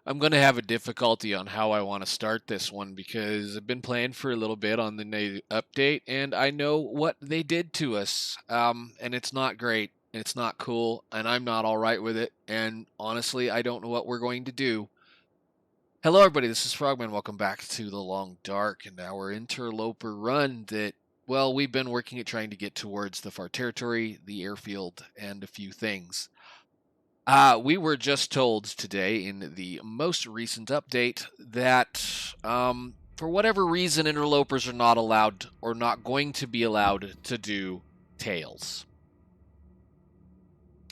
I'm going to have a difficulty on how I want to start this one because I've been playing for a little bit on the new update and I know what they did to us. And it's not great. It's not cool and I'm not all right with it. And honestly, I don't know what we're going to do. Hello, everybody. This is Frogman. Welcome back to the Long Dark and our interloper run that, well, we've been working at trying to get towards the far territory, the airfield, and a few things. We were just told today in the most recent update that, for whatever reason, interlopers are not allowed or not going to be allowed to do tails.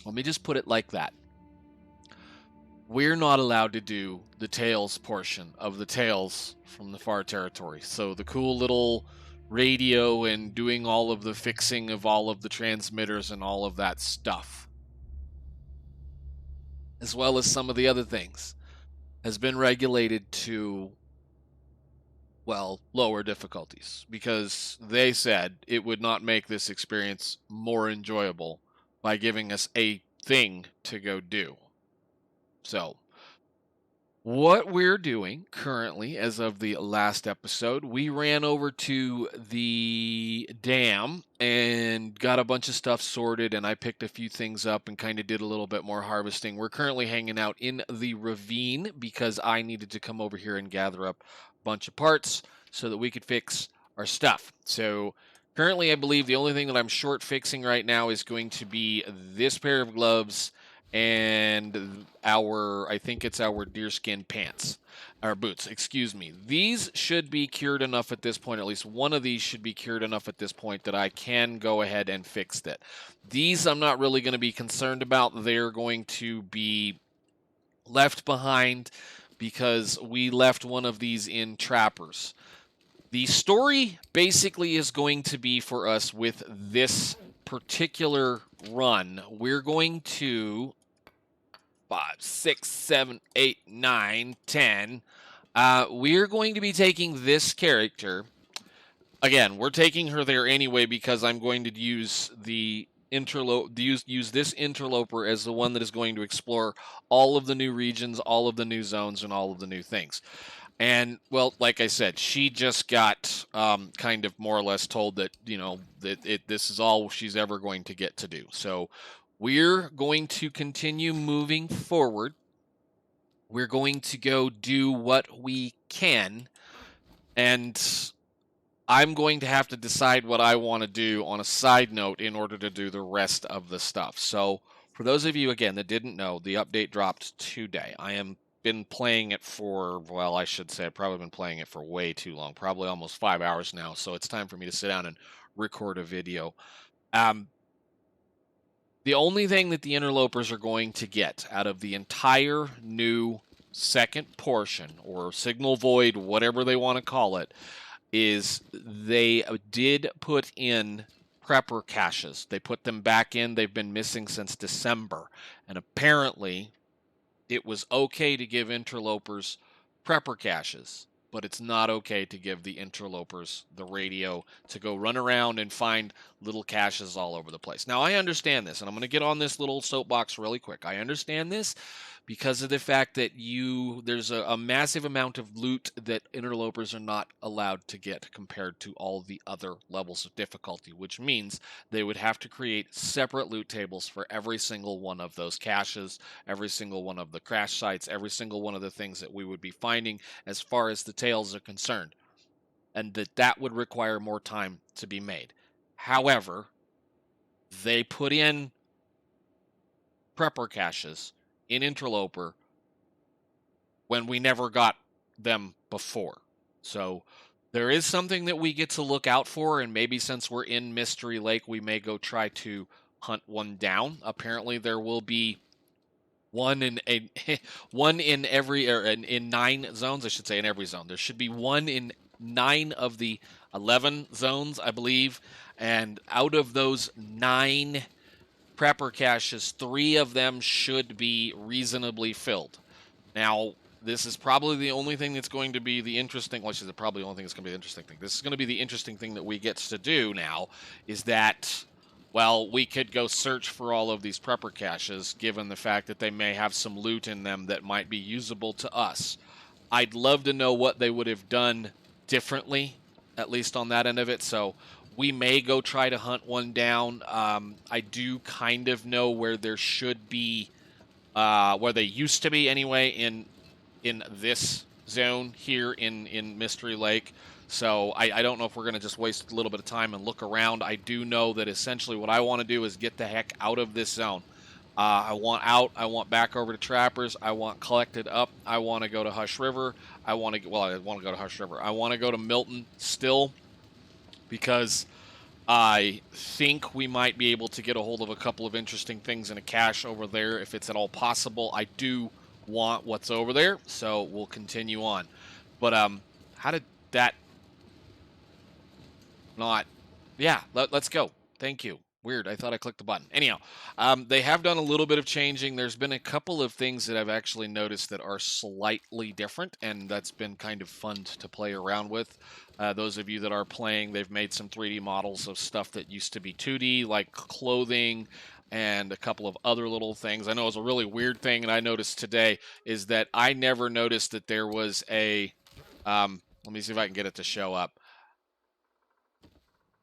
Let me just put it like that. We're not allowed to do the tails portion of the tails from the far territory. So the cool little radio and doing all of the fixing of all of the transmitters and all of that stuff, as well as some of the other things, has been regulated to, well, lower difficulties because they said it would not make this experience more enjoyable by giving us a thing to go do. So, what we're doing currently, as of the last episode, we ran over to the dam and got a bunch of stuff sorted, and I picked a few things up and kind of did a little bit more harvesting. We're currently hanging out in the ravine because I needed to come over here and gather up a bunch of parts so that we could fix our stuff. So currently, I believe the only thing that I'm short fixing right now is going to be this pair of gloves and I think it's our deerskin pants, our boots, excuse me. These should be cured enough at this point, at least one of these should be cured enough at this point that I can go ahead and fix it. These I'm not really going to be concerned about. They're going to be left behind because we left one of these in trappers. The story basically is going to be for us with this particular run. We're going to 5, 6, 7, 8, 9, 10. We're going to be taking this character. Again, we're taking her there anyway because I'm going to use the use this interloper as the one that is going to explore all of the new regions, all of the new zones, and all of the new things. And, well, like I said, she just got kind of more or less told that, this is all she's ever going to get to do. So we're going to continue moving forward. We're going to go do what we can. And I'm going to have to decide what I want to do on a side note in order to do the rest of the stuff. So for those of you, again, that didn't know, the update dropped today. I am been playing it for, well, I should say I've probably been playing it for way too long, probably almost 5 hours now, so it's time for me to sit down and record a video. The only thing that the interlopers are going to get out of the entire new second portion, or signal void, whatever they want to call it, is they did put in prepper caches. They put them back in. They've been missing since December, and apparently it was okay to give interlopers prepper caches, but it's not okay to give the interlopers the radio to go run around and find little caches all over the place. Now, I understand this, and I'm going to get on this little soapbox really quick. I understand this because of the fact that there's a massive amount of loot that interlopers are not allowed to get compared to all the other levels of difficulty, which means they would have to create separate loot tables for every single one of those caches, every single one of the crash sites, every single one of the things that we would be finding as far as the tails are concerned, and that would require more time to be made. However, they put in prepper caches in Interloper when we never got them before. So there is something that we get to look out for, and maybe since we're in Mystery Lake, we may go try to hunt one down. Apparently there will be one in every, or in 9 zones, I should say, in every zone. There should be one in 9 of the 11 zones, I believe, and out of those 9 prepper caches, 3 of them should be reasonably filled. Now, this is probably the only thing that's going to be the interesting, well, this is probably the only thing that's going to be the interesting thing. This is going to be the interesting thing that we get to do now, is that well, we could go search for all of these prepper caches, given the fact that they may have some loot in them that might be usable to us. I'd love to know what they would have done differently, at least on that end of it. So we may go try to hunt one down. I do kind of know where there should be, where they used to be anyway, in this zone here in Mystery Lake. So I don't know if we're going to just waste a little bit of time and look around. I do know that essentially what I want to do is get the heck out of this zone. I want out. I want back over to Trappers. I want collected up. I want to go to Hush River. I want to go to Hush River. I want to go to Milton still because I think we might be able to get a hold of a couple of interesting things in a cache over there if it's at all possible. I do want what's over there, so we'll continue on. But how did that not? Yeah, let's go. Thank you. Weird. I thought I clicked the button. Anyhow, they have done a little bit of changing. There's been a couple of things that I've actually noticed that are slightly different, and that's been kind of fun to play around with. Those of you that are playing, they've made some 3D models of stuff that used to be 2D, like clothing and a couple of other little things. I know it was a really weird thing, and I noticed today is that I never noticed that there was a. Let me see if I can get it to show up.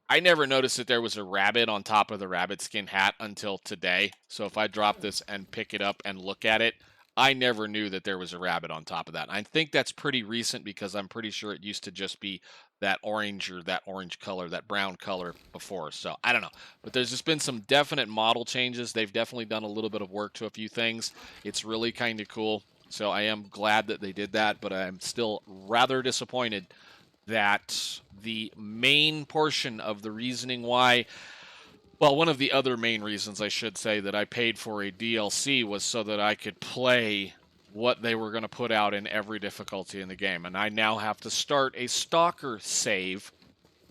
I never noticed that there was a rabbit on top of the rabbit skin hat until today. So if I drop this and pick it up and look at it, I never knew that there was a rabbit on top of that. I think that's pretty recent because I'm pretty sure it used to just be that orange or that orange color, that brown color before. So I don't know. But there's just been some definite model changes. They've definitely done a little bit of work to a few things. It's really kind of cool. So I am glad that they did that, but I'm still rather disappointed that the main portion of the reasoning why, well, one of the other main reasons I should say that I paid for a DLC was so that I could play what they were going to put out in every difficulty in the game. And I now have to start a stalker save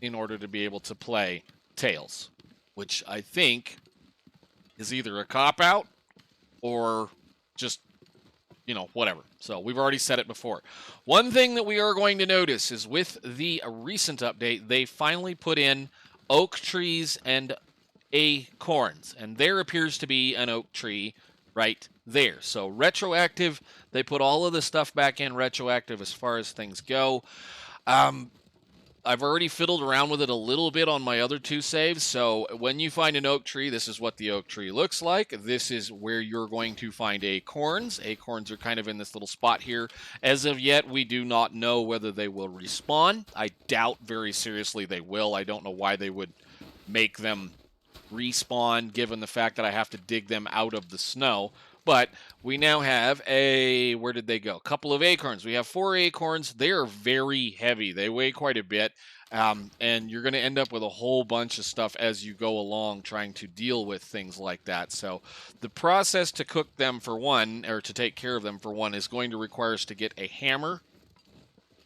in order to be able to play Tales, which I think is either a cop-out or just whatever. So we've already said it before. One thing that we are going to notice is with the recent update, they finally put in oak trees and acorns. And there appears to be an oak tree right there. So retroactive, they put all of the stuff back in retroactive as far as things go. I've already fiddled around with it a little bit on my other two saves, so when you find an oak tree, this is what the oak tree looks like. This is where you're going to find acorns. Acorns are kind of in this little spot here. As of yet, we do not know whether they will respawn. I doubt very seriously they will. I don't know why they would make them respawn, given the fact that I have to dig them out of the snow. But we now have where did they go? A couple of acorns. We have 4 acorns. They are very heavy. They weigh quite a bit. And you're going to end up with a whole bunch of stuff as you go along trying to deal with things like that. So the process to cook them for one, or to take care of them for one, is going to require us to get a hammer,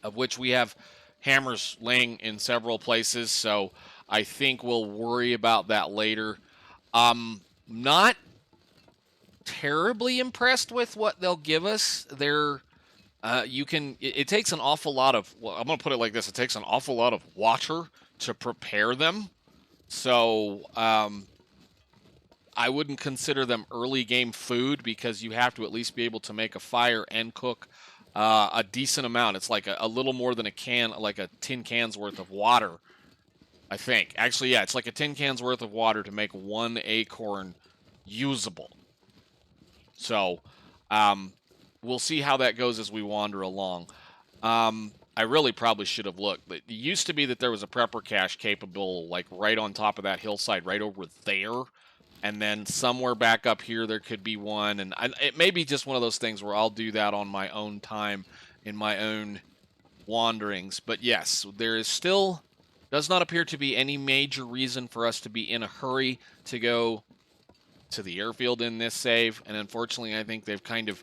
of which we have hammers laying in several places. So I think we'll worry about that later. Not terribly impressed with what they'll give us. It takes an awful lot of, well, I'm going to put it like this, it takes an awful lot of water to prepare them. So I wouldn't consider them early game food because you have to at least be able to make a fire and cook a decent amount. It's like a little more than a can, like a tin can's worth of water, I think. Actually, yeah, it's like a tin can's worth of water to make one acorn usable. So, we'll see how that goes as we wander along. I really probably should have looked. It used to be that there was a prepper cache capable, like right on top of that hillside, right over there. And then somewhere back up here, there could be one. And it may be just one of those things where I'll do that on my own time in my own wanderings. But yes, there is still, does not appear to be any major reason for us to be in a hurry to go to the airfield in this save, and unfortunately I think they kind of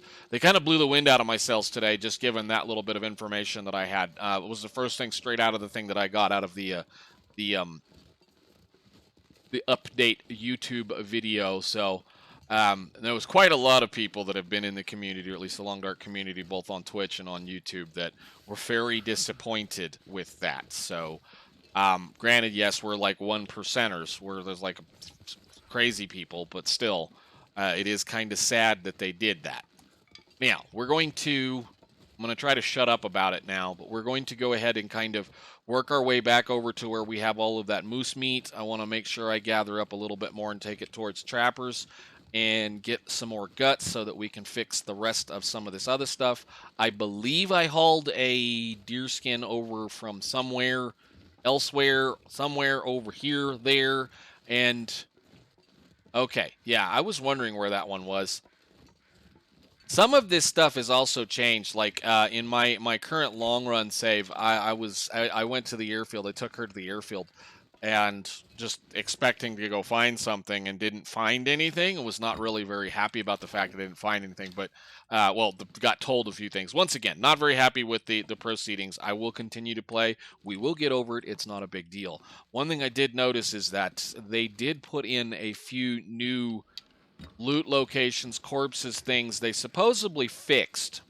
blew the wind out of my sails today, just given that little bit of information that I had. It was the first thing straight out of the thing that I got out of the update YouTube video. So there was quite a lot of people that have been in the community, or at least the Long Dark community, both on Twitch and on YouTube, that were very disappointed with that. So Granted, yes, we're like 1%ers, where there's like crazy people, but still, it is kind of sad that they did that. Now, I'm going to try to shut up about it now, but we're going to go ahead and kind of work our way back over to where we have all of that moose meat. I want to make sure I gather up a little bit more and take it towards trappers and get some more guts so that we can fix the rest of some of this other stuff. I believe I hauled a deer skin over from somewhere elsewhere, somewhere over here, there, and okay, yeah, I was wondering where that one was. Some of this stuff has also changed. Like in my current long run save, I went to the airfield. I took her to the airfield, and just expecting to go find something and didn't find anything. I was not really very happy about the fact that I didn't find anything. But got told a few things. Once again, not very happy with the proceedings. I will continue to play. We will get over it. It's not a big deal. One thing I did notice is that they did put in a few new loot locations, corpses, things they supposedly fixed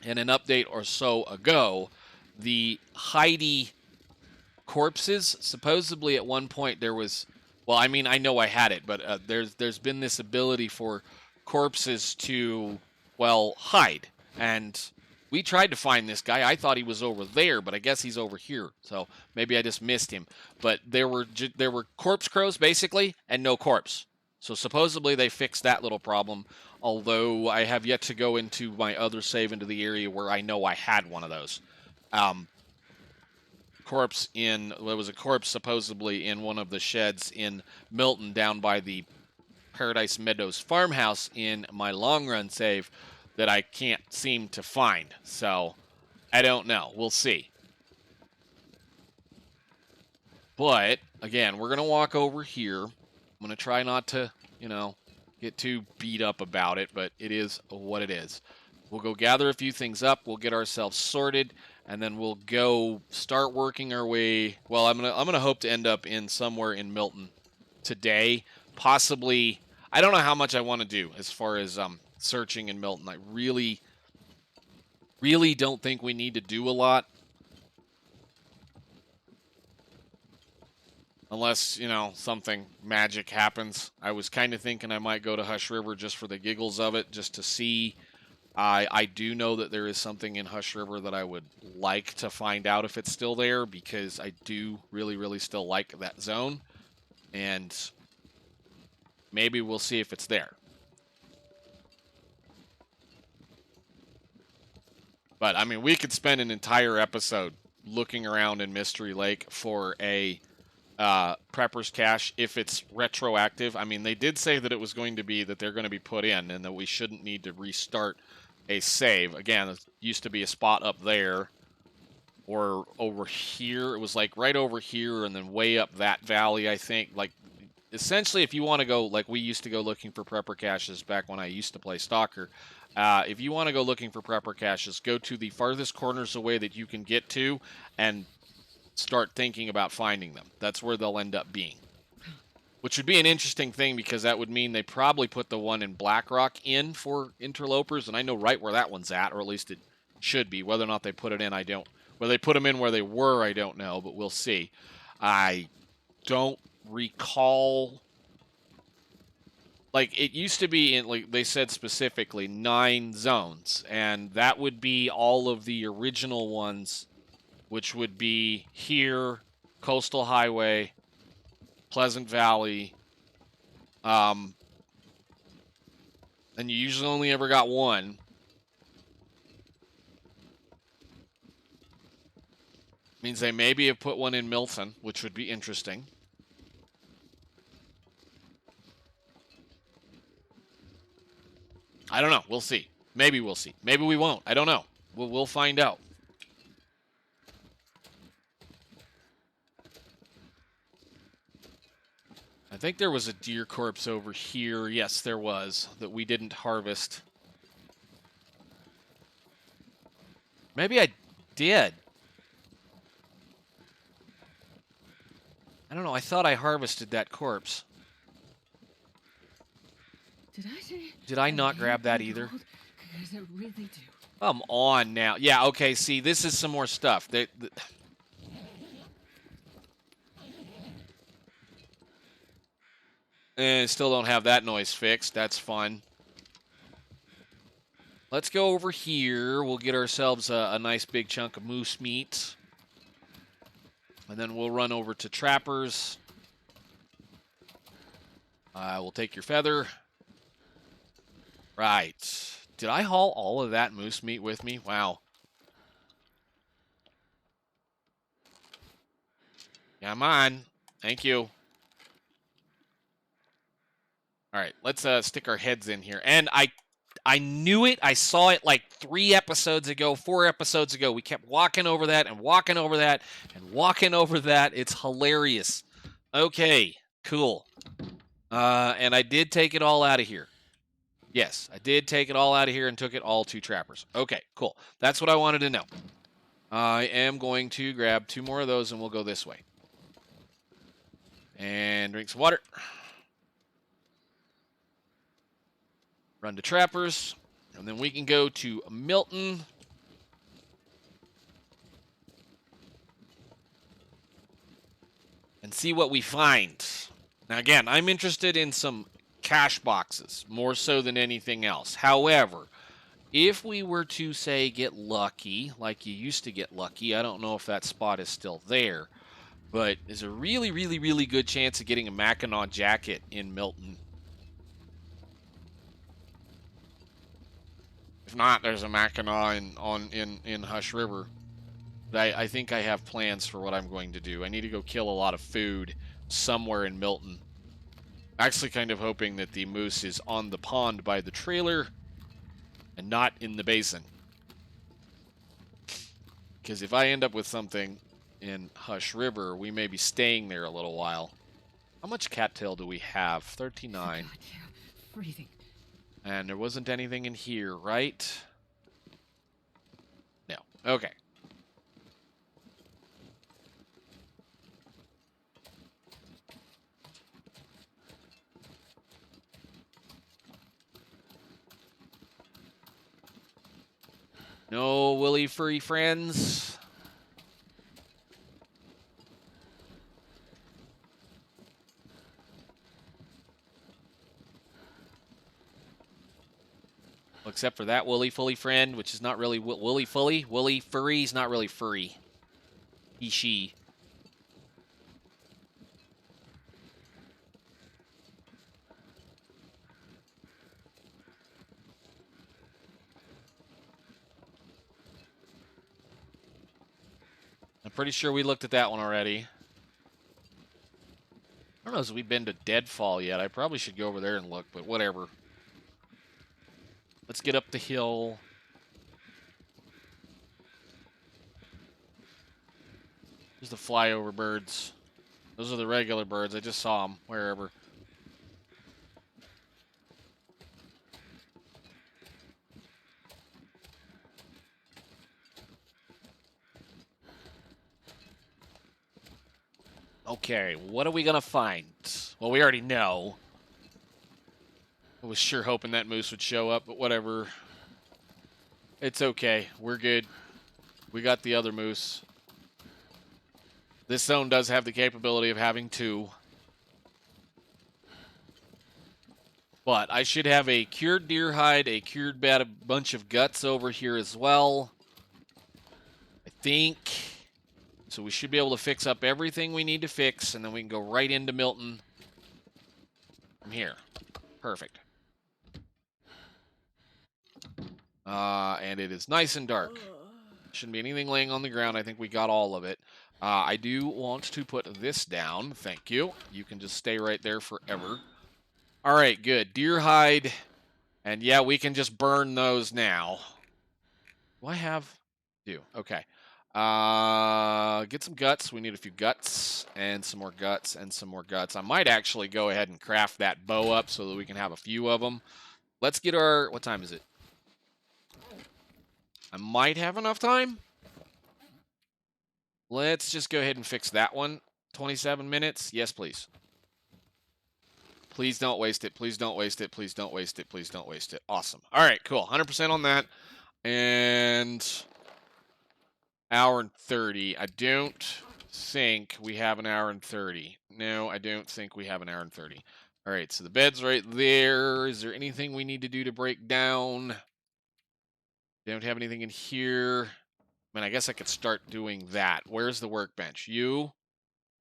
in an update or so ago. The Heidi corpses, supposedly at one point there was, well, I mean, I know I had it, but there's been this ability for corpses to, well, hide. And we tried to find this guy. I thought he was over there, but I guess he's over here. So maybe I just missed him. But there were corpse crows basically, and no corpse. So supposedly they fixed that little problem, although I have yet to go into my other save into the area where I know I had one of those. There was a corpse supposedly in one of the sheds in Milton down by the Paradise Meadows farmhouse in my long run save that I can't seem to find. So I don't know. We'll see. But again, we're going to walk over here. I'm going to try not to, get too beat up about it, but it is what it is. We'll go gather a few things up. We'll get ourselves sorted, and then we'll go start working our way. Well, I'm gonna hope to end up in somewhere in Milton today. Possibly, I don't know how much I want to do as far as searching in Milton. I really don't think we need to do a lot. Unless, something magic happens. I was kind of thinking I might go to Hush River just for the giggles of it, just to see. I do know that there is something in Hush River that I would like to find out if it's still there, because I do really still like that zone. And maybe we'll see if it's there. But, I mean, we could spend an entire episode looking around in Mystery Lake for a prepper's cache if it's retroactive. I mean, they did say that it was going to be, that they're going to be put in, and that we shouldn't need to restart a save. Again, it used to be a spot up there or over here. It was like right over here and then way up that valley, I think. Like, essentially, if you want to go, like we used to go looking for prepper caches back when I used to play Stalker, if you want to go looking for prepper caches, go to the farthest corners away that you can get to and start thinking about finding them. That's where they'll end up being. Which would be an interesting thing, because that would mean they probably put the one in Blackrock in for Interlopers, and I know right where that one's at, or at least it should be. Whether or not they put it in, I don't. Whether they put them in where they were, I don't know, but we'll see. I don't recall. Like, it used to be in, like they said specifically, 9 zones, and that would be all of the original ones, which would be here, Coastal Highway, Pleasant Valley, and you usually only ever got one. Means they maybe have put one in Milton, which would be interesting. I don't know. We'll see. Maybe we'll see. Maybe we won't. I don't know. We'll find out. I think there was a deer corpse over here. Yes, there was, that we didn't harvest. Maybe I did. I don't know. I thought I harvested that corpse. Did I not grab that either? Because I really do. Come on now. Yeah, okay, see, this is some more stuff. And still don't have that noise fixed. That's fun. Let's go over here. We'll get ourselves a nice big chunk of moose meat. And then we'll run over to trappers. We'll take your feather. Right. Did I haul all of that moose meat with me? Wow. Come on. Thank you. All right, let's stick our heads in here. And I knew it. I saw it like 3 episodes ago, 4 episodes ago. We kept walking over that and walking over that and walking over that. It's hilarious. Okay, cool. And I did take it all out of here. Yes, I did take it all out of here and took it all to trappers. Okay, cool. That's what I wanted to know. I am going to grab 2 more of those and we'll go this way. And drink some water. Run to trappers. And then we can go to Milton. And see what we find. Now again, I'm interested in some cash boxes, more so than anything else. However, if we were to, say, get lucky, like you used to get lucky, I don't know if that spot is still there, but there's a really, really, really good chance of getting a Mackinac jacket in Milton. If not, there's a Mackinac in Hush River. But I think I have plans for what I'm going to do. I need to go kill a lot of food somewhere in Milton. Actually kind of hoping that the moose is on the pond by the trailer and not in the basin. Because if I end up with something in Hush River, we may be staying there a little while. How much cattail do we have? 39. God, yeah. Freezing. And there wasn't anything in here, right? No. Okay. No woolly furry friends. Well, except for that woolly fully friend, which is not really woolly fully. Woolly furry is not really furry. He, she. I'm pretty sure we looked at that one already. I don't know if we've been to Deadfall yet. I probably should go over there and look, but whatever. Let's get up the hill. There's the flyover birds. Those are the regular birds. I just saw them wherever. Okay, what are we going to find? Well, we already know. I was sure hoping that moose would show up, but whatever. It's okay. We're good. We got the other moose. This zone does have the capability of having 2. But I should have a cured deer hide, a cured bunch of guts over here as well. I think. So we should be able to fix up everything we need to fix, and then we can go right into Milton from here. Perfect. And it is nice and dark. Shouldn't be anything laying on the ground. I think we got all of it. I do want to put this down. Thank you. You can just stay right there forever. All right, good. Deer hide. And yeah, we can just burn those now. Do I have? Do. Okay. Get some guts. We need a few guts and some more guts and some more guts. I might actually go ahead and craft that bow up so that we can have a few of them. Let's get our... What time is it? I might have enough time. Let's just go ahead and fix that one. 27 minutes. Yes, please. Please don't waste it. Please don't waste it. Please don't waste it. Please don't waste it. Awesome. All right, cool. 100% on that. And... hour and 30. I don't think we have an hour and 30. No, I don't think we have an hour and 30. All right, so the bed's right there. Is there anything we need to do to break down? Don't have anything in here. I mean, I guess I could start doing that. Where's the workbench? You?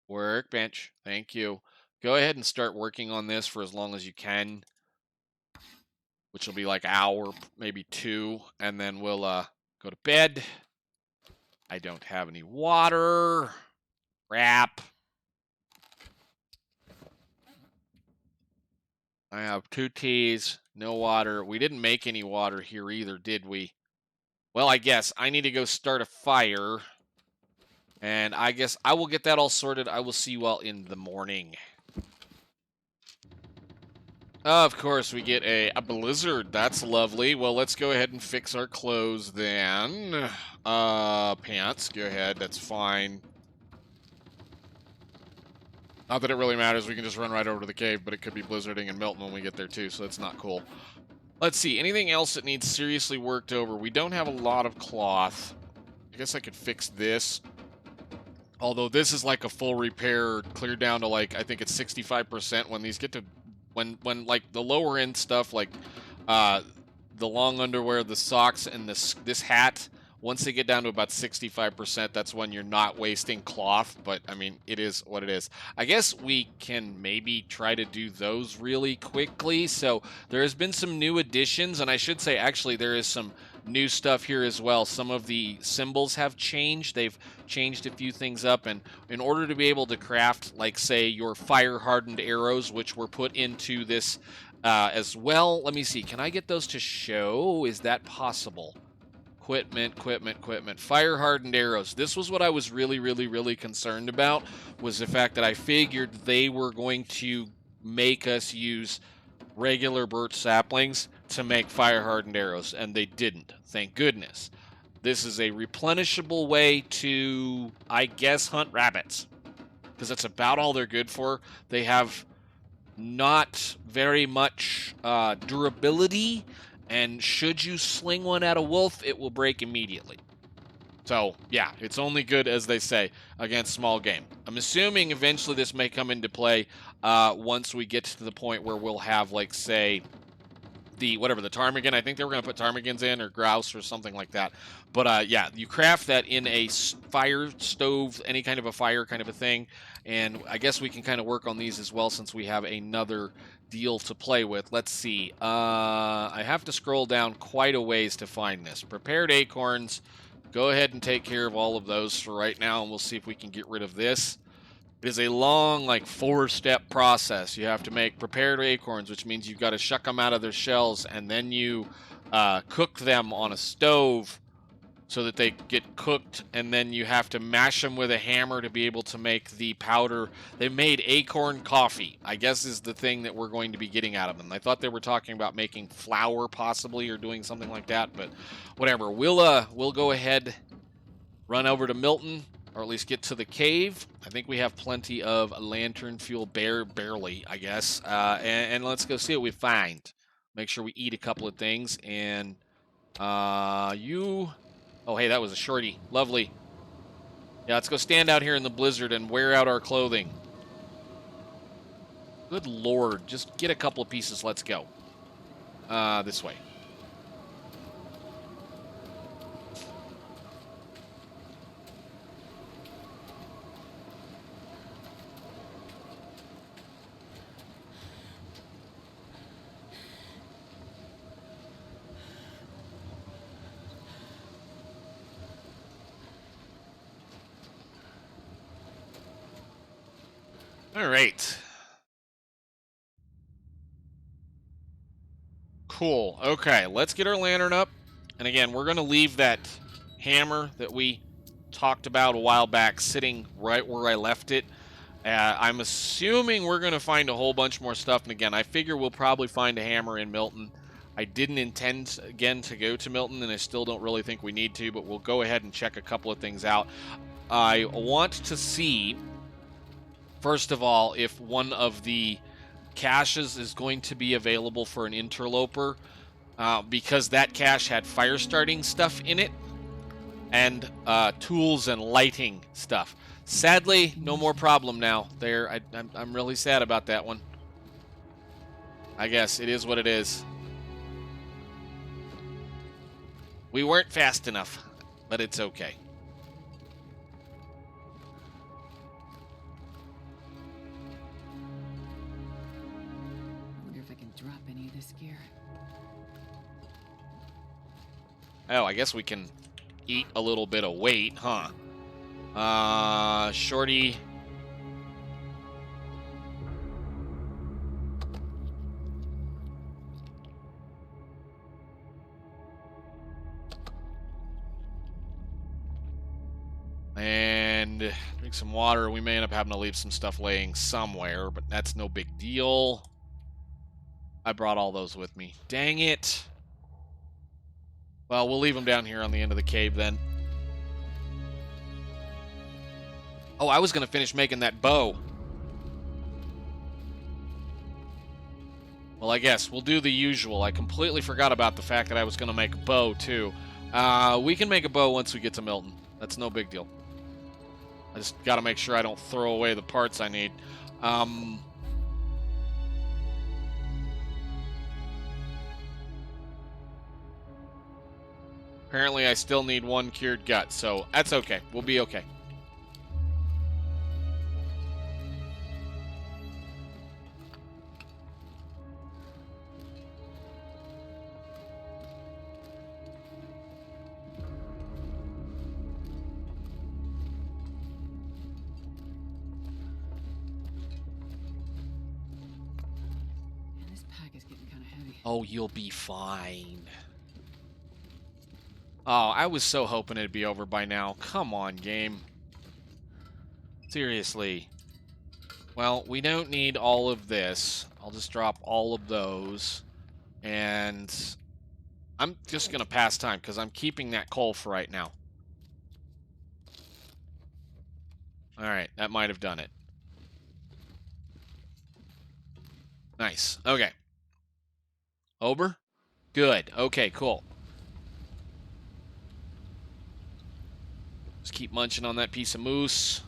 Workbench. Thank you. Go ahead and start working on this for as long as you can, which will be like an hour, maybe 2, and then we'll go to bed. I don't have any water. Crap. I have 2 teas, no water. We didn't make any water here either, did we? Well, I guess I need to go start a fire. And I guess I will get that all sorted. I will see you all in the morning. Of course, we get a blizzard. That's lovely. Well, let's go ahead and fix our clothes then. Pants. Go ahead. That's fine. Not that it really matters. We can just run right over to the cave, but it could be blizzarding in Milton when we get there too, so that's not cool. Let's see. Anything else that needs seriously worked over? We don't have a lot of cloth. I guess I could fix this. Although this is like a full repair, clear down to like, I think it's 65% when these get to, when like the lower end stuff, like the long underwear, the socks, and this hat, once they get down to about 65%, that's when you're not wasting cloth. But, I mean, it is what it is. I guess we can maybe try to do those really quickly. So there has been some new additions, and I should say, actually, there is some new stuff here as well. Some of the symbols have changed. They've changed a few things up, and in order to be able to craft, like, say, your fire-hardened arrows, which were put into this as well. Let me see. Can I get those to show? Is that possible? Equipment. Fire-hardened arrows. This was what I was really concerned about, was the fact that I figured they were going to make us use regular birch saplings to make fire-hardened arrows, and they didn't. Thank goodness. This is a replenishable way to, I guess, hunt rabbits, because that's about all they're good for. They have not very much durability, and should you sling one at a wolf, it will break immediately. So, yeah, it's only good, as they say, against small game. I'm assuming eventually this may come into play once we get to the point where we'll have, like, say, the ptarmigan. I think they were going to put ptarmigans in, or grouse, or something like that. But, yeah, you craft that in a fire stove, any kind of a fire kind of a thing. And I guess we can kind of work on these as well, since we have another deal to play with. Let's see. I have to scroll down quite a ways to find this. Prepared acorns. Go ahead and take care of all of those for right now, and we'll see if we can get rid of this. It is a long, like, 4-step process. You have to make prepared acorns, which means you've got to shuck them out of their shells, and then you cook them on a stove so that they get cooked, and then you have to mash them with a hammer to be able to make the powder. They made acorn coffee, I guess, is the thing that we're going to be getting out of them. I thought they were talking about making flour, possibly, or doing something like that, but whatever. We'll go ahead, run over to Milton, or at least get to the cave. I think we have plenty of lantern fuel, barely, I guess, and let's go see what we find. Make sure we eat a couple of things, and oh, hey, that was a shorty. Lovely. Yeah, let's go stand out here in the blizzard and wear out our clothing. Good Lord. Just get a couple of pieces. Let's go. This way. All right. Cool. Okay, let's get our lantern up. And again, we're going to leave that hammer that we talked about a while back sitting right where I left it. I'm assuming we're going to find a whole bunch more stuff. And again, I figure we'll probably find a hammer in Milton. I didn't intend, again, to go to Milton, and I still don't really think we need to, but we'll go ahead and check a couple of things out. I want to see, first of all, if one of the caches is going to be available for an interloper, because that cache had fire starting stuff in it, and tools and lighting stuff. Sadly, no more problem now. I'm really sad about that one. I guess it is what it is. We weren't fast enough, but it's okay. I wonder if I can drop any of this gear. Oh, I guess we can eat a little bit of weight, huh? Shorty. And drink some water. We may end up having to leave some stuff laying somewhere, but that's no big deal. I brought all those with me. Dang it. Well, we'll leave them down here on the end of the cave then. Oh, I was going to finish making that bow. Well, I guess we'll do the usual. I completely forgot about the fact that I was going to make a bow, too. We can make a bow once we get to Milton. That's no big deal. I just got to make sure I don't throw away the parts I need. Apparently, I still need one cured gut, so that's okay. We'll be okay. Man, this pack is getting kind of heavy. Oh, you'll be fine. Oh, I was so hoping it'd be over by now. Come on, game. Seriously. Well, we don't need all of this. I'll just drop all of those. And I'm just going to pass time because I'm keeping that coal for right now. Alright, that might have done it. Nice. Okay. Over? Good. Okay, cool. Just keep munching on that piece of moose.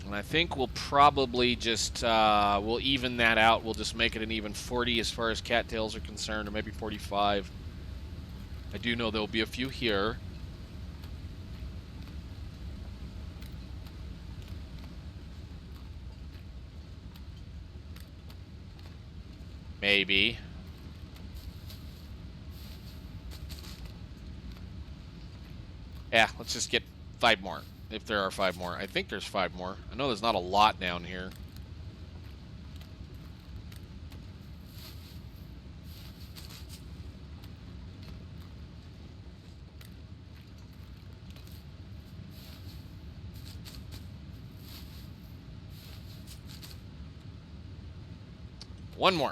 And I think we'll probably just, we'll even that out. We'll just make it an even 40 as far as cattails are concerned, or maybe 45. I do know there'll be a few here. Maybe. Yeah, let's just get 5 more, if there are 5 more. I think there's 5 more. I know there's not a lot down here. One more.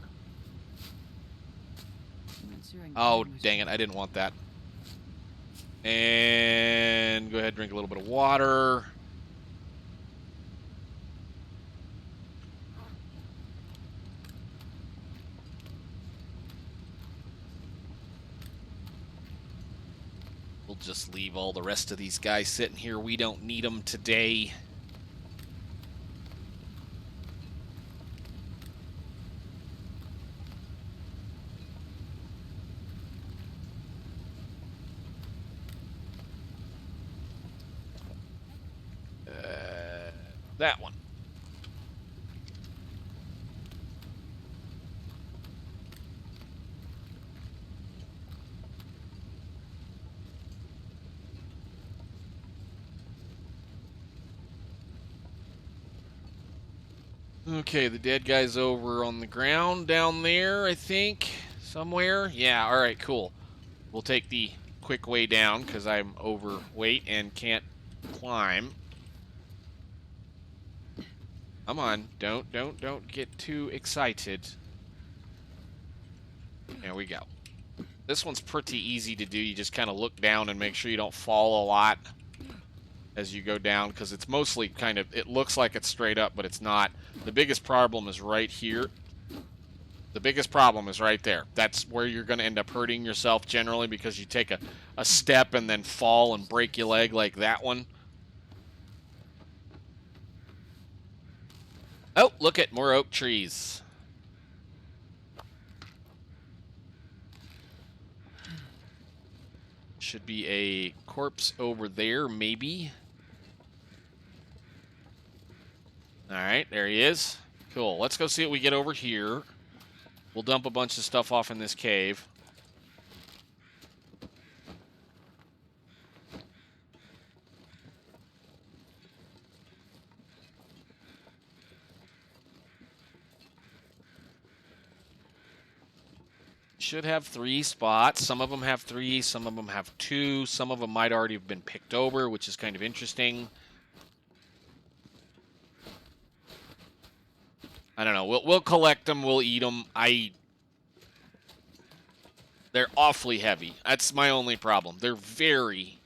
I'm not sure I can Oh, carry much dang it. I didn't want that. And go ahead and drink a little bit of water. We'll just leave all the rest of these guys sitting here. We don't need them today. That one. Okay, the dead guy's over on the ground down there, I think. Somewhere. Yeah, alright, cool. We'll take the quick way down because I'm overweight and can't climb. Come on, don't get too excited. There we go. This one's pretty easy to do. You just kind of look down and make sure you don't fall a lot as you go down, because it's mostly kind of, it looks like it's straight up, but it's not. The biggest problem is right here. The biggest problem is right there. That's where you're going to end up hurting yourself generally, because you take a step and then fall and break your leg like that one. Oh, look at more oak trees. Should be a corpse over there, maybe. All right, there he is. Cool. Let's go see what we get over here. We'll dump a bunch of stuff off in this cave. Should have 3 spots. Some of them have 3, some of them have 2. Some of them might already have been picked over, which is kind of interesting. I don't know. We'll collect them. We'll eat them. They're awfully heavy. That's my only problem. They're very,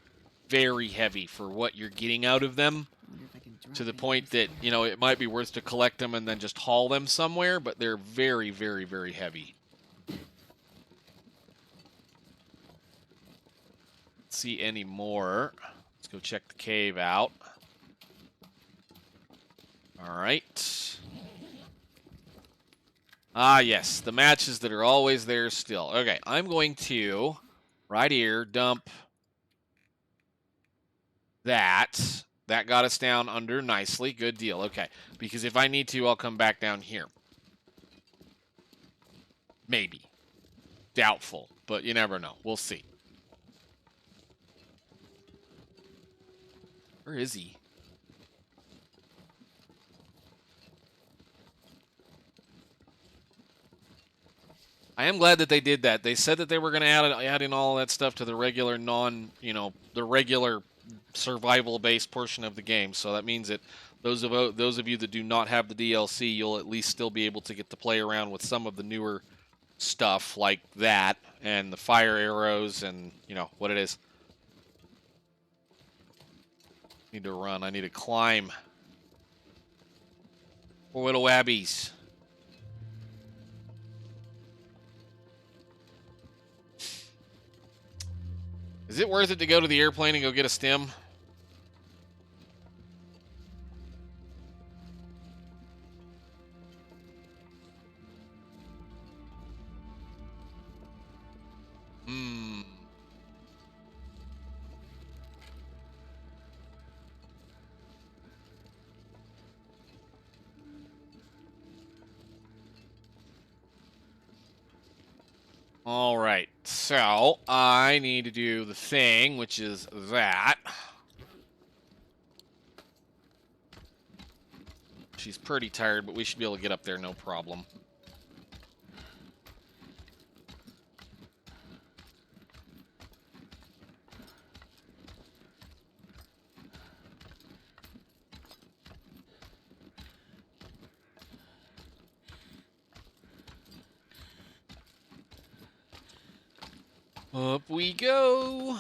very heavy for what you're getting out of them. To the point that, you know, it might be worth to collect them and then just haul them somewhere, but they're very, very, very heavy. Let's see any more. Let's go check the cave out. All right. Ah, yes, the matches that are always there still. Okay, I'm going to, right here, dump that. That got us down under nicely. Good deal. Okay, because if I need to, I'll come back down here. Maybe. Doubtful, but you never know. We'll see. Where is he? I am glad that they did that. They said that they were going to add in all that stuff to the regular the regular survival-based portion of the game. So that means that those of you that do not have the DLC, you'll at least still be able to get to play around with some of the newer stuff like that and the fire arrows and, you know, what it is. Need to run. I need to climb. Poor little wabbies. Is it worth it to go to the airplane and go get a stem? All right, so I need to do the thing, which is that. She's pretty tired, but we should be able to get up there, no problem. Up we go.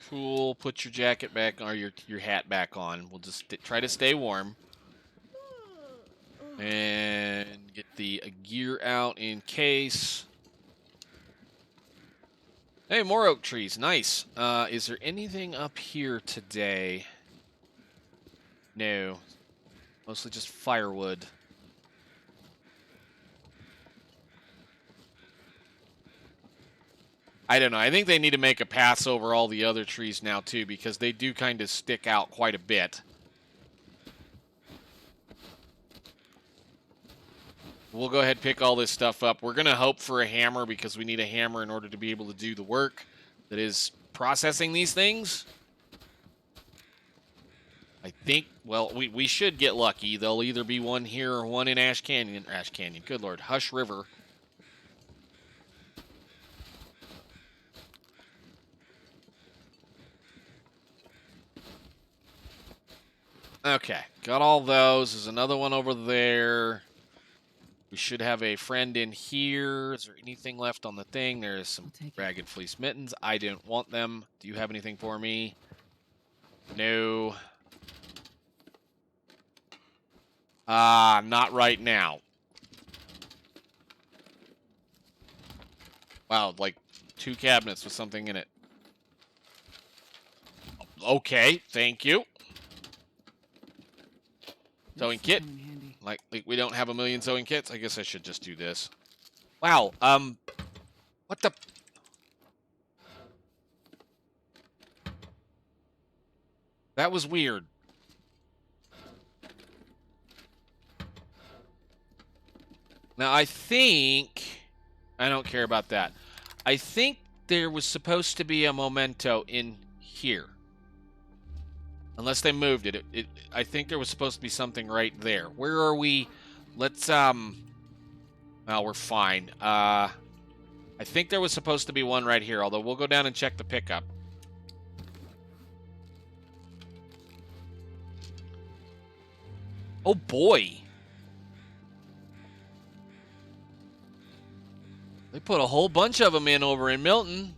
Cool. Put your jacket back or your hat back on. We'll just try to stay warm. And get the gear out in case. Hey, more oak trees. Nice. Is there anything up here today? No. Mostly just firewood. I don't know. I think they need to make a pass over all the other trees now, too, because they do kind of stick out quite a bit. We'll go ahead and pick all this stuff up. We're going to hope for a hammer because we need a hammer in order to be able to do the work that is processing these things. I think, well, we should get lucky. There'll either be one here or one in Ash Canyon. Ash Canyon, good Lord. Hush River. Okay, got all those. There's another one over there. We should have a friend in here. Is there anything left on the thing? There's some ragged fleece mittens. I don't want them. Do you have anything for me? No. Not right now. Wow, like 2 cabinets with something in it. Okay, thank you. Towing kit. Like we don't have a million sewing kits? I guess I should just do this. Wow, what the... That was weird. Now, I think... I don't care about that. I think there was supposed to be a memento in here. Unless they moved it. I think there was supposed to be something right there. Where are we? Let's, well, we're fine. I think there was supposed to be one right here, although we'll go down and check the pickup. Oh, boy. They put a whole bunch of them in over in Milton.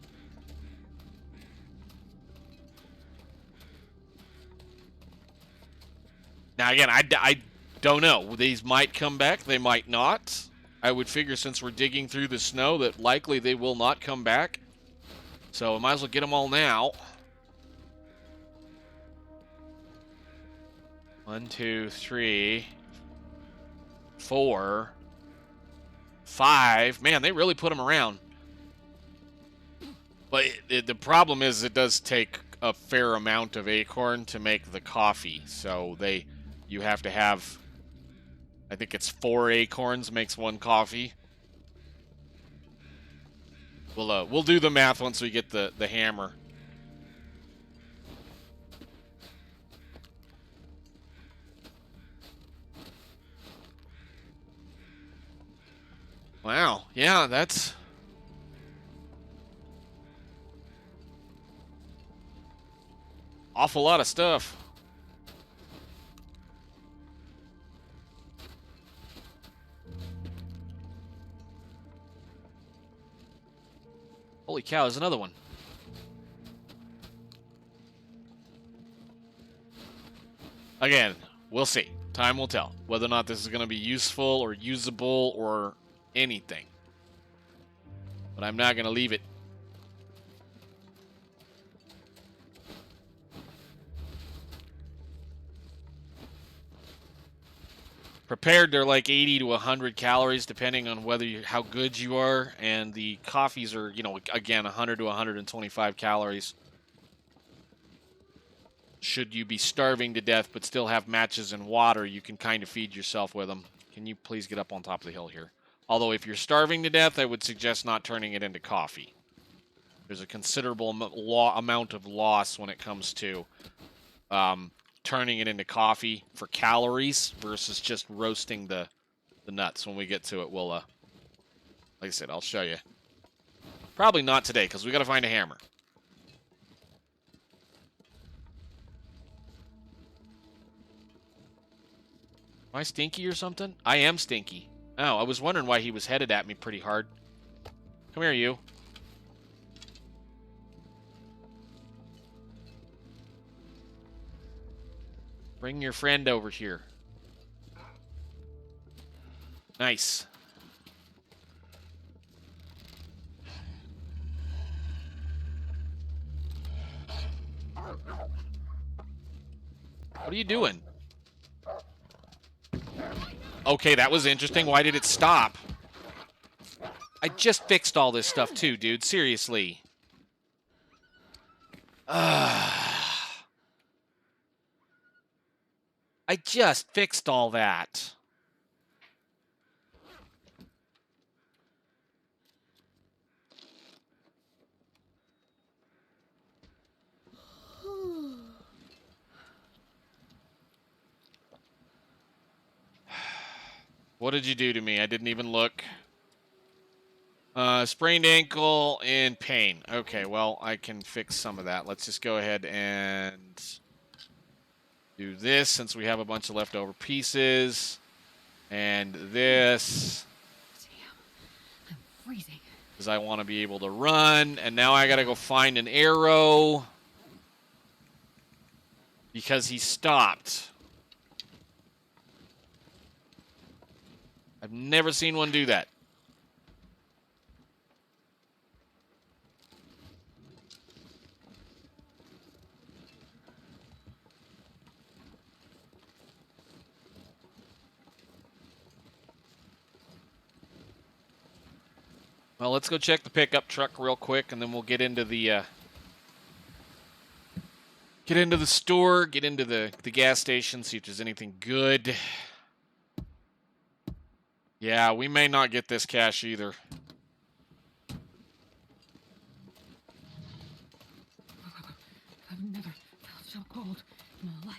Now, again, I don't know. These might come back. They might not. I would figure since we're digging through the snow that likely they will not come back. So I might as well get them all now. 1, 2, 3, 4, 5. Man, they really put them around. But the problem is it does take a fair amount of acorn to make the coffee. So you have to have, I think it's 4 acorns makes 1 coffee. We'll do the math once we get the hammer. Wow, yeah, that's... awful lot of stuff. Holy cow, there's another one. Again, we'll see. Time will tell whether or not this is going to be useful or usable or anything. But I'm not going to leave it. Prepared, they're like 80 to 100 calories, depending on how good you are. And the coffees are, again, 100 to 125 calories. Should you be starving to death but still have matches and water, you can kind of feed yourself with them. Can you please get up on top of the hill here? Although if you're starving to death, I would suggest not turning it into coffee. There's a considerable amount of loss when it comes to turning it into coffee for calories versus just roasting the nuts. When we get to it, we'll, like I said, I'll show you. Probably not today, because we got to find a hammer. Am I stinky or something? I am stinky. Oh, I was wondering why he was headed at me pretty hard. Come here, you. Bring your friend over here. Nice. What are you doing? Okay, that was interesting. Why did it stop? I just fixed all this stuff too, dude. Seriously. I just fixed all that. What did you do to me? I didn't even look. Sprained ankle and pain. Okay, well, I can fix some of that. Let's just go ahead and do this since we have a bunch of leftover pieces. And this. Damn, I'm freezing. Because I want to be able to run. And now I got to go find an arrow. Because he stopped. I've never seen one do that. Well, let's go check the pickup truck real quick, and then we'll get into the store, get into the gas station, see if there's anything good. Yeah, we may not get this cash either. I've never felt so cold in my life.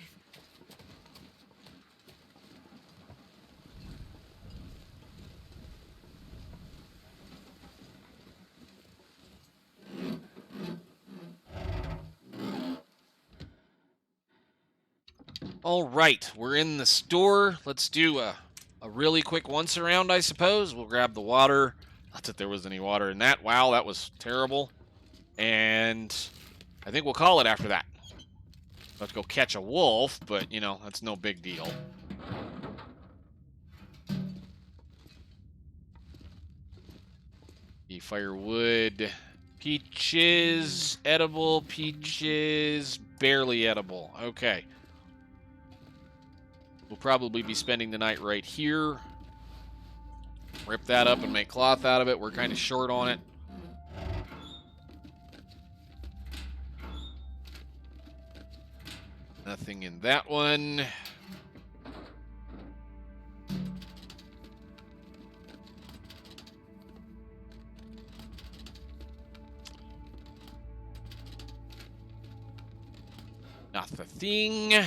All right, we're in the store. Let's do a really quick once around, I suppose. We'll grab the water. Not that there was any water in that. Wow, that was terrible. And I think we'll call it after that. Let's go catch a wolf, but, you know, that's no big deal. The firewood. Peaches, edible, peaches, barely edible. Okay. We'll probably be spending the night right here. Rip that up and make cloth out of it. We're kind of short on it. Nothing in that one. Not the thing.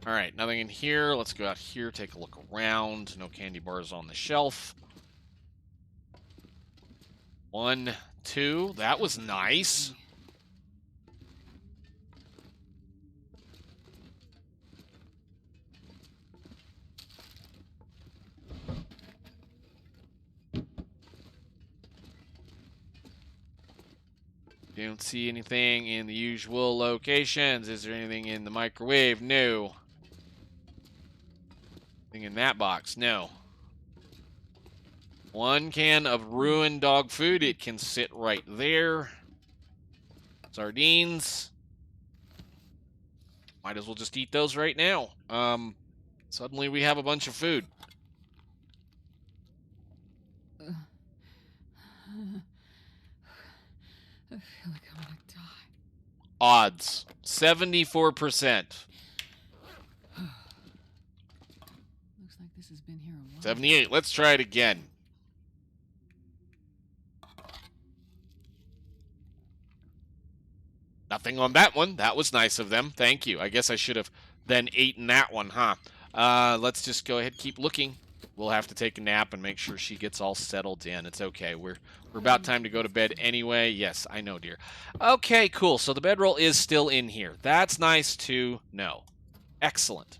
All right, nothing in here. Let's go out here, take a look around. No candy bars on the shelf. 1, 2. That was nice. Don't see anything in the usual locations. Is there anything in the microwave? No. Anything in that box? No. 1 can of ruined dog food. It can sit right there. Sardines. Might as well just eat those right now. Suddenly we have a bunch of food. I feel like I'm gonna die. Odds. 74%. Looks like this has been here a while. 78. Let's try it again. Nothing on that one. That was nice of them. Thank you. I guess I should have then eaten that one, huh? Let's just go ahead and keep looking. We'll have to take a nap and make sure she gets all settled in. It's okay. We're about time to go to bed anyway. Yes, I know, dear. Okay, cool. So the bedroll is still in here. That's nice to know. Excellent.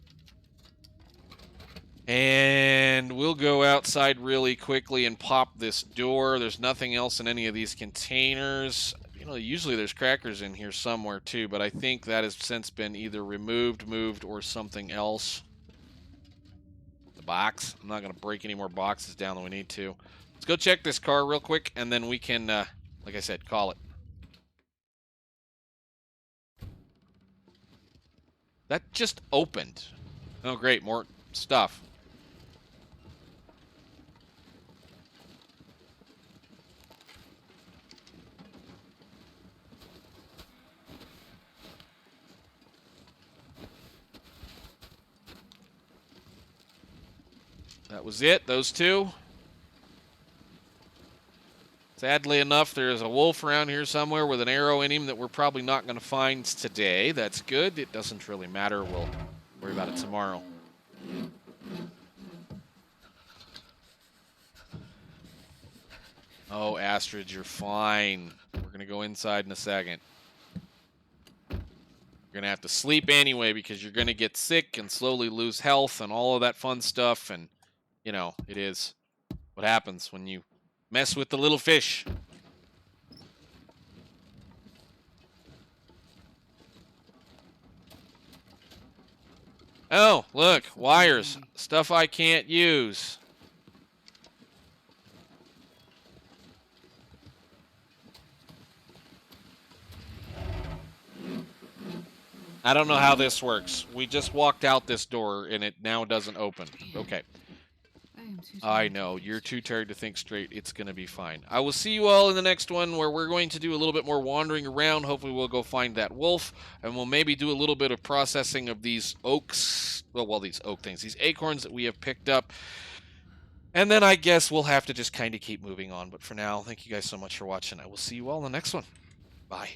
And we'll go outside really quickly and pop this door. There's nothing else in any of these containers. You know, usually there's crackers in here somewhere too, but I think that has since been either removed, moved, or something else. The box. I'm not going to break any more boxes down than we need to. Let's go check this car real quick, and then we can, like I said, call it. That just opened. Oh, great. More stuff. That was it, those two. Sadly enough, there's a wolf around here somewhere with an arrow in him that we're probably not going to find today. That's good. It doesn't really matter. We'll worry about it tomorrow. Oh, Astrid, you're fine. We're going to go inside in a second. You're going to have to sleep anyway because you're going to get sick and slowly lose health and all of that fun stuff. And, you know, it is what happens when you mess with the little fish. Oh, look, wires. Stuff I can't use. I don't know how this works. We just walked out this door and it now doesn't open. Okay. I am too I tired to know. think You're too straight. tired to think straight. It's going to be fine. I will see you all in the next one where we're going to do a little bit more wandering around. Hopefully we'll go find that wolf, and we'll maybe do a little bit of processing of these oaks. Well, these oak things. These acorns that we have picked up. And then I guess we'll have to just kind of keep moving on. But for now, thank you guys so much for watching. I will see you all in the next one. Bye.